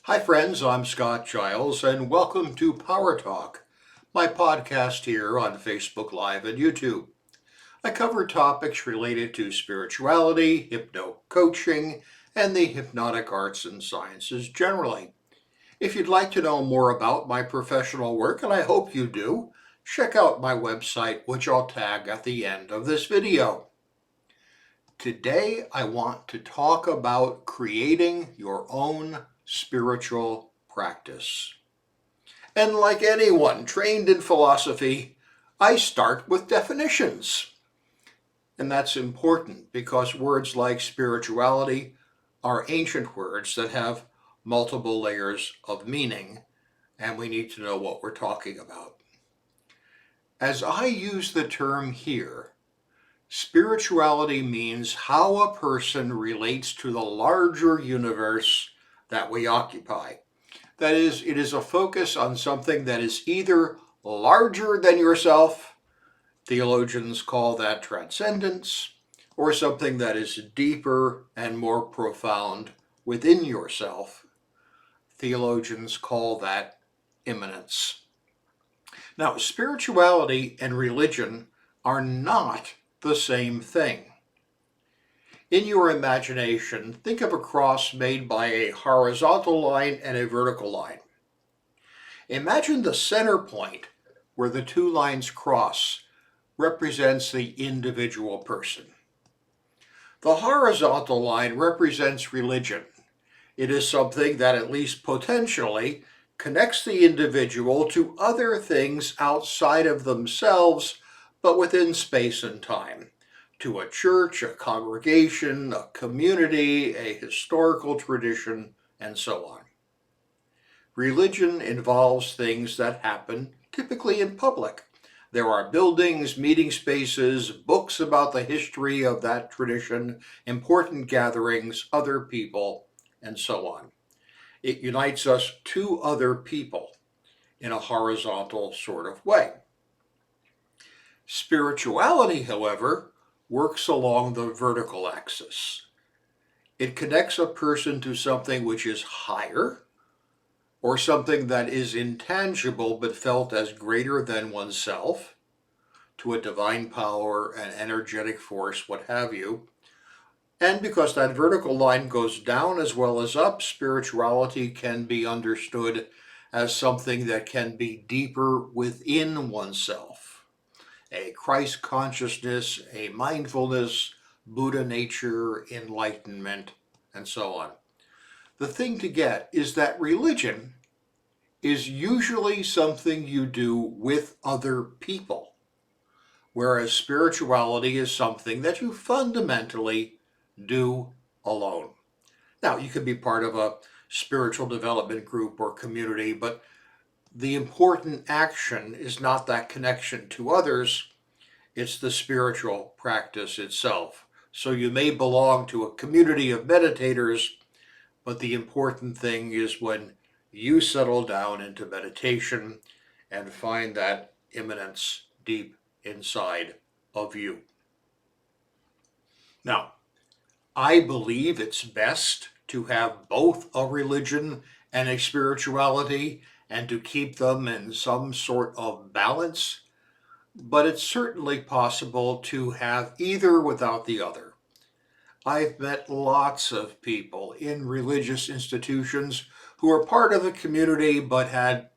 Hi friends, I'm Scott Giles and welcome to Power Talk, my podcast here on Facebook Live and YouTube. I cover topics related to spirituality, hypno-coaching, and the hypnotic arts and sciences generally. If you'd like to know more about my professional work, and I hope you do, check out my website, which I'll tag at the end of this video. Today, I want to talk about creating your own spiritual practice. And like anyone trained in philosophy, I start with definitions. And that's important because words like spirituality are ancient words that have multiple layers of meaning, and we need to know what we're talking about. As I use the term here, spirituality means how a person relates to the larger universe that we occupy. That is, it is a focus on something that is either larger than yourself, theologians call that transcendence, or something that is deeper and more profound within yourself. Theologians call that immanence. Now, spirituality and religion are not the same thing. In your imagination, think of a cross made by a horizontal line and a vertical line. Imagine the center point where the two lines cross represents the individual person. The horizontal line represents religion. It is something that, at least potentially, connects the individual to other things outside of themselves, but within space and time, to a church, a congregation, a community, a historical tradition, and so on. Religion involves things that happen typically in public. There are buildings, meeting spaces, books about the history of that tradition, important gatherings, other people, and so on. It unites us to other people in a horizontal sort of way. Spirituality, however, works along the vertical axis. It connects a person to something which is higher, or something that is intangible but felt as greater than oneself, to a divine power, an energetic force, what have you. And because that vertical line goes down as well as up, spirituality can be understood as something that can be deeper within oneself. A Christ consciousness, a mindfulness, Buddha nature, enlightenment, and so on. The thing to get is that religion is usually something you do with other people, whereas spirituality is something that you fundamentally do alone. Now, you can be part of a spiritual development group or community, but the important action is not that connection to others, it's the spiritual practice itself. So you may belong to a community of meditators, but the important thing is when you settle down into meditation and find that immanence deep inside of you. Now, I believe it's best to have both a religion and a spirituality and to keep them in some sort of balance, but it's certainly possible to have either without the other. I've met lots of people in religious institutions who are part of a community but had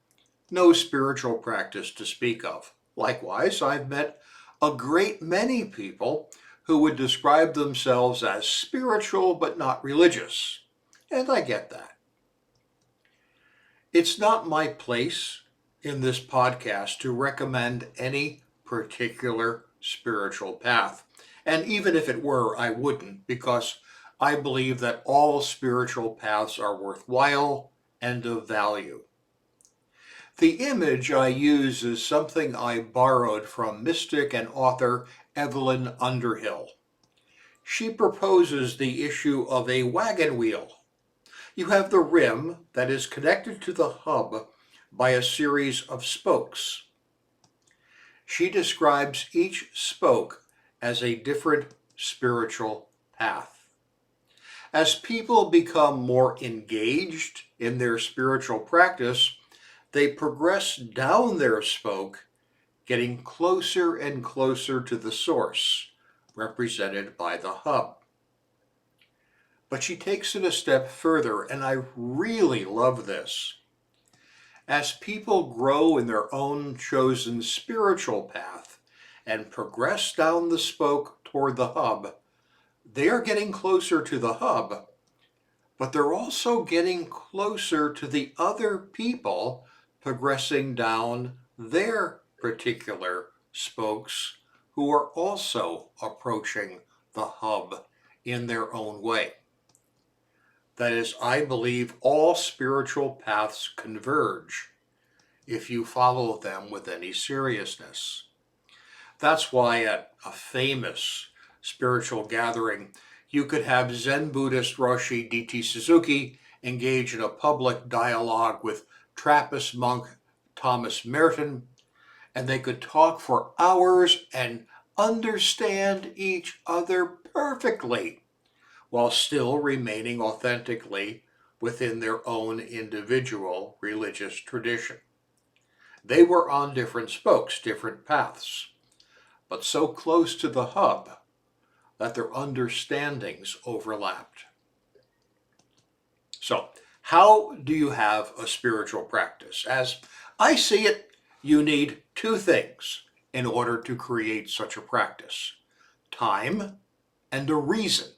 no spiritual practice to speak of. Likewise, I've met a great many people who would describe themselves as spiritual but not religious, and I get that. It's not my place in this podcast to recommend any particular spiritual path. And even if it were, I wouldn't, because I believe that all spiritual paths are worthwhile and of value. The image I use is something I borrowed from mystic and author Evelyn Underhill. She proposes the issue of a wagon wheel. You have the rim that is connected to the hub by a series of spokes. She describes each spoke as a different spiritual path. As people become more engaged in their spiritual practice, they progress down their spoke, getting closer and closer to the source, represented by the hub. But she takes it a step further, and I really love this. As people grow in their own chosen spiritual path and progress down the spoke toward the hub, they are getting closer to the hub, but they're also getting closer to the other people progressing down their particular spokes who are also approaching the hub in their own way. That is, I believe all spiritual paths converge if you follow them with any seriousness. That's why at a famous spiritual gathering, you could have Zen Buddhist Roshi D.T. Suzuki engage in a public dialogue with Trappist monk Thomas Merton, and they could talk for hours and understand each other perfectly while still remaining authentically within their own individual religious tradition. They were on different spokes, different paths, but so close to the hub that their understandings overlapped. So, how do you have a spiritual practice? As I see it, you need two things in order to create such a practice: time and a reason,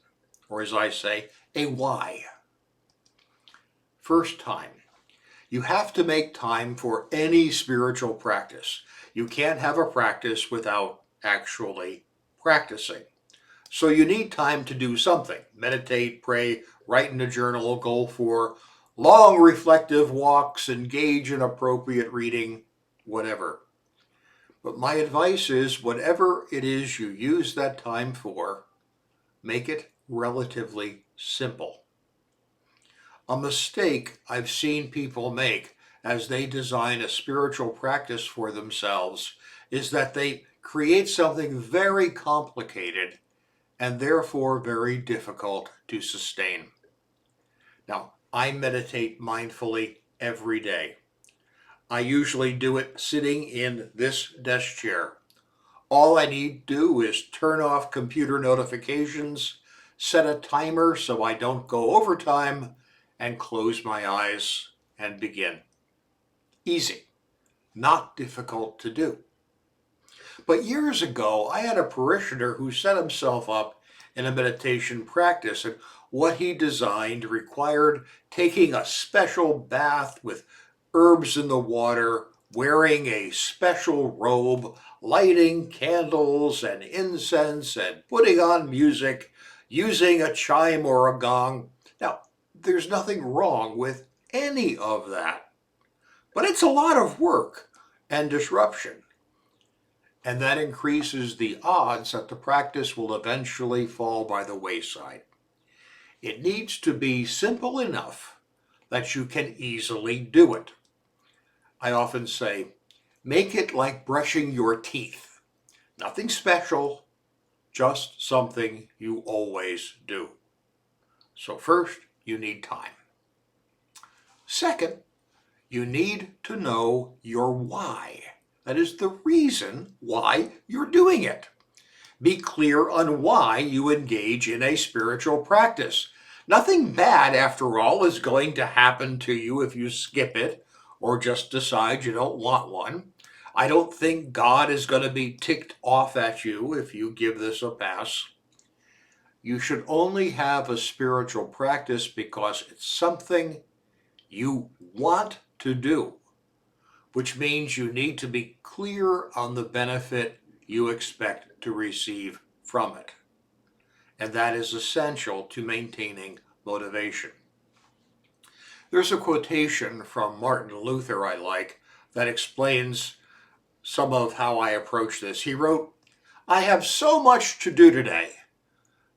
or as I say, a why. First, time. You have to make time for any spiritual practice. You can't have a practice without actually practicing. So you need time to do something. Meditate, pray, write in a journal, go for long reflective walks, engage in appropriate reading, whatever. But my advice is whatever it is you use that time for, make it relatively simple. A mistake I've seen people make as they design a spiritual practice for themselves is that they create something very complicated and therefore very difficult to sustain. Now, I meditate mindfully every day. I usually do it sitting in this desk chair. All I need to do is turn off computer notifications, set a timer so I don't go overtime, and close my eyes and begin. Easy, not difficult to do. But years ago, I had a parishioner who set himself up in a meditation practice, and what he designed required taking a special bath with herbs in the water, wearing a special robe, lighting candles and incense, and putting on music, using a chime or a gong. Now, there's nothing wrong with any of that, but it's a lot of work and disruption. And that increases the odds that the practice will eventually fall by the wayside. It needs to be simple enough that you can easily do it. I often say, make it like brushing your teeth. Nothing special, just something you always do. So first, you need time. Second, you need to know your why. That is the reason why you're doing it. Be clear on why you engage in a spiritual practice. Nothing bad, after all, is going to happen to you if you skip it or just decide you don't want one. I don't think God is going to be ticked off at you if you give this a pass. You should only have a spiritual practice because it's something you want to do, which means you need to be clear on the benefit you expect to receive from it. And that is essential to maintaining motivation. There's a quotation from Martin Luther I like that explains some of how I approach this. He wrote, "I have so much to do today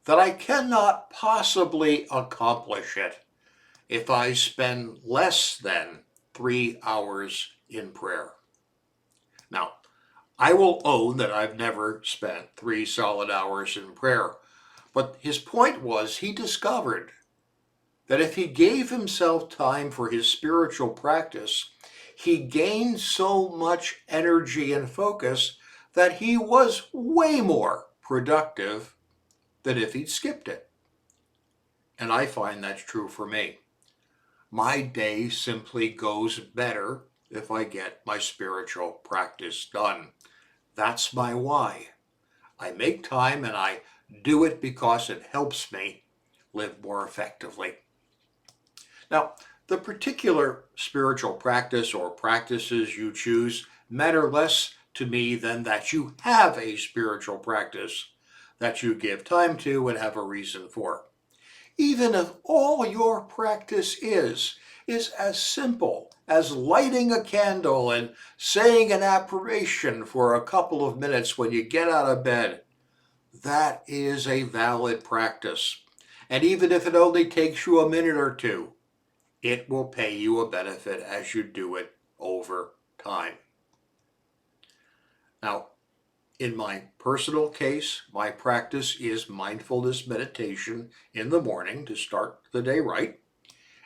that I cannot possibly accomplish it if I spend less than 3 hours in prayer." Now, I will own that I've never spent 3 solid hours in prayer, but his point was he discovered that if he gave himself time for his spiritual practice, he gained so much energy and focus that he was way more productive than if he'd skipped it. And I find that's true for me. My day simply goes better if I get my spiritual practice done. That's my why. I make time and I do it because it helps me live more effectively. Now, the particular spiritual practice or practices you choose matter less to me than that you have a spiritual practice that you give time to and have a reason for. Even if all your practice is as simple as lighting a candle and saying an affirmation for a couple of minutes when you get out of bed, that is a valid practice. And even if it only takes you a minute or two, it will pay you a benefit as you do it over time. Now, in my personal case, my practice is mindfulness meditation in the morning to start the day right,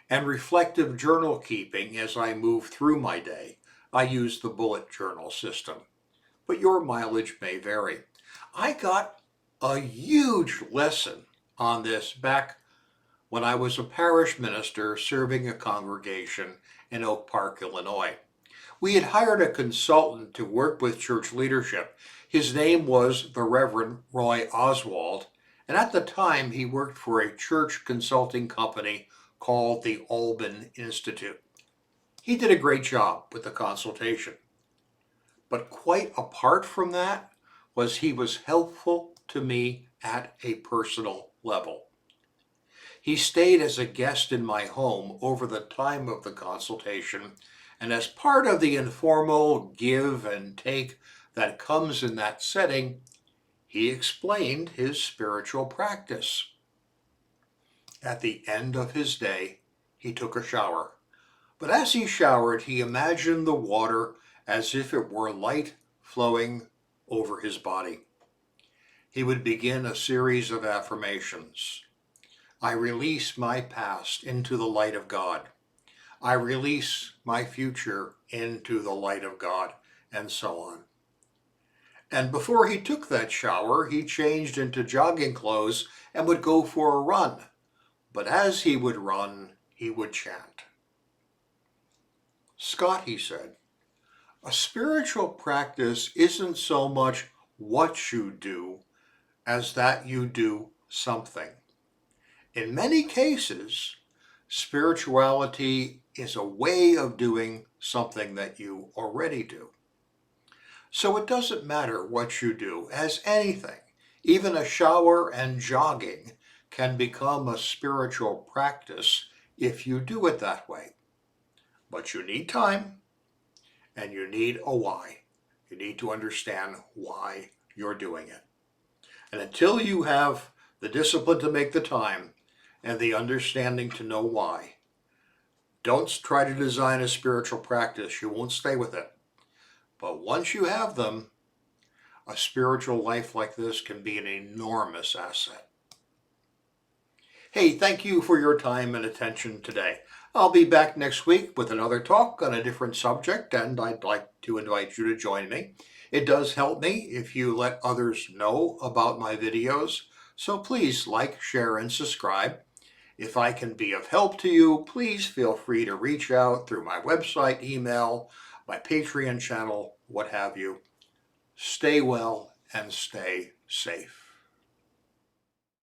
and reflective journal keeping as I move through my day. I use the bullet journal system, but your mileage may vary. I got a huge lesson on this back when I was a parish minister serving a congregation in Oak Park, Illinois. We had hired a consultant to work with church leadership. His name was the Reverend Roy Oswald, and at the time he worked for a church consulting company called the Alban Institute. He did a great job with the consultation. But quite apart from that he was helpful to me at a personal level. He stayed as a guest in my home over the time of the consultation, and as part of the informal give and take that comes in that setting, he explained his spiritual practice. At the end of his day, he took a shower. But as he showered, he imagined the water as if it were light flowing over his body. He would begin a series of affirmations. I release my past into the light of God. I release my future into the light of God, and so on. And before he took that shower, he changed into jogging clothes and would go for a run. But as he would run, he would chant. Scott, he said, a spiritual practice isn't so much what you do as that you do something. In many cases, spirituality is a way of doing something that you already do. So it doesn't matter what you do, as anything, even a shower and jogging, can become a spiritual practice if you do it that way. But you need time, and you need a why. You need to understand why you're doing it. And until you have the discipline to make the time and the understanding to know why, don't try to design a spiritual practice. You won't stay with it. But once you have them, a spiritual life like this can be an enormous asset. Hey, thank you for your time and attention today. I'll be back next week with another talk on a different subject, and I'd like to invite you to join me. It does help me if you let others know about my videos, so please like, share, and subscribe. If I can be of help to you, please feel free to reach out through my website, email, my Patreon channel, what have you. Stay well and stay safe.